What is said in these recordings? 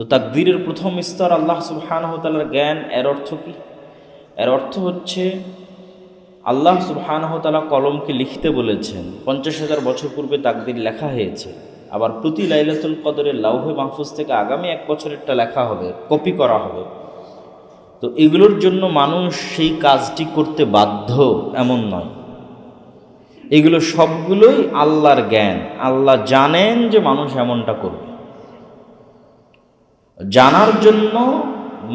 তো তাকদীরের প্রথম স্তর আল্লাহ সুবহানাহু ওয়া তাআলার জ্ঞান। এর অর্থ কি? এর অর্থ হচ্ছে আল্লাহ সুবহানাহু ওয়া তাআলা কলমকে লিখতে বলেছেন। 50,000 বছর পূর্বে তাকদীর লেখা হয়েছে। আবার প্রতি লাইলাতুল কদরের লাউহে মাহফুজ থেকে আগামী 1 বছরেরটা লেখা হবে, কপি করা হবে। তো এগুলোর জন্য মানুষ সেই কাজটি করতে বাধ্য এমন নয়। এগুলো সবগুলোই আল্লাহর জ্ঞান। আল্লাহ জানেন যে মানুষ এমনটা করবে। জানার জন্য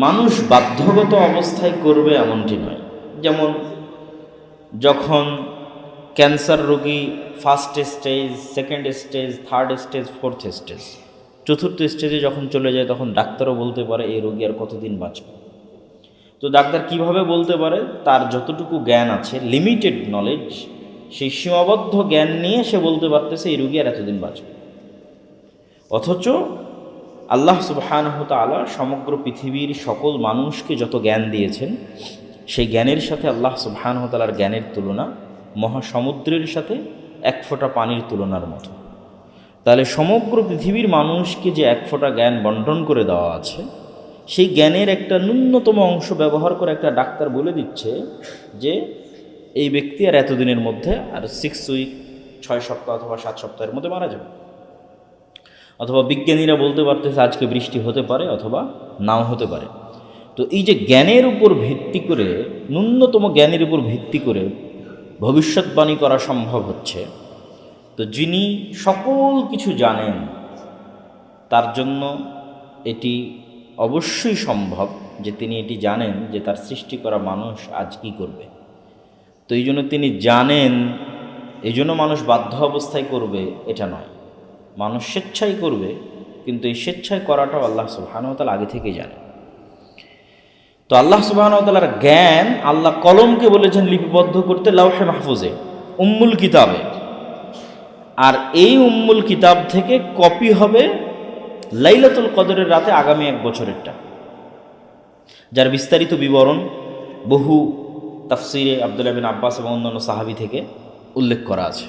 মানুষ বাধ্যগত অবস্থায় করবে এমনটি নয়। যেমন যখন ক্যান্সার রোগী first stage, second stage, third stage, fourth stage, চতুর্থ স্টেজে যখন চলে যায় তখন ডাক্তারও বলতে পারে এই রোগী আর কতদিন বাঁচবে। তো ডাক্তার কিভাবে বলতে পারে? তার যতটুকু জ্ঞান আছে, লিমিটেড নলেজ, সেই সীমাবদ্ধ জ্ঞান নিয়ে সে বলতে পারতেছে এই রোগী আর এতদিন বাঁচবে। অথচ আল্লাহ সুবহানাহু ওয়া তাআলা সমগ্র পৃথিবীর সকল মানুষকে যত জ্ঞান দিয়েছেন, সেই জ্ঞানের সাথে আল্লাহ সুবহানাহু ওয়া তাআলার জ্ঞানের তুলনা মহাসমুদ্রের সাথে এক ফোঁটা পানির তুলনার মতো। তাহলে সমগ্র পৃথিবীর মানুষকে যে এক ফোঁটা জ্ঞান বন্টন করে দেওয়া আছে, সেই জ্ঞানের একটা ন্যূনতম অংশ ব্যবহার করে একটা ডাক্তার বলে দিচ্ছে যে এই ব্যক্তি আর এতদিনের মধ্যে, আর 6 উইক, 6 সপ্তাহ অথবা 7 সপ্তাহের মধ্যে মারা যাবে। অথবা বিজ্ঞানীরা বলতে পারতেছে আজকে বৃষ্টি হতে পারে অথবা নাও হতে পারে। তো এই যে জ্ঞানের উপর ভিত্তি করে, ন্যূনতম জ্ঞানের উপর ভিত্তি করে ভবিষ্যৎবাণী করা সম্ভব হচ্ছে, তো যিনি সকল কিছু জানেন তার জন্য এটি অবশ্যই সম্ভব যে তিনি এটি জানেন যে তার সৃষ্টি করা মানুষ আজ কী করবে। তো এই জন্য তিনি জানেন, এই জন্য মানুষ বাধ্য অবস্থায় করবে এটা নয়। মানুষ স্বেচ্ছায় করবে, কিন্তু এই স্বেচ্ছায় করাটাও আল্লাহ সুবহানাহু ওয়া তাআলা আগে থেকেই জানেন। তো আল্লাহ সুবহানাহু ওয়া তাআলার জ্ঞান, আল্লাহ কলমকে বলেছেন লিপিবদ্ধ করতে লাউহে মাহফুজে, উম্মুল কিতাবে। আর এই উম্মুল কিতাব থেকে কপি হবে লাইলাতুল কদরের রাতে আগামী 1 বছরেরটা, যার বিস্তারিত বিবরণ বহু তাফসিরে আব্দুল্লাহ বিন আব্বাস এবং অন্যান্য সাহাবী থেকে উল্লেখ করা আছে।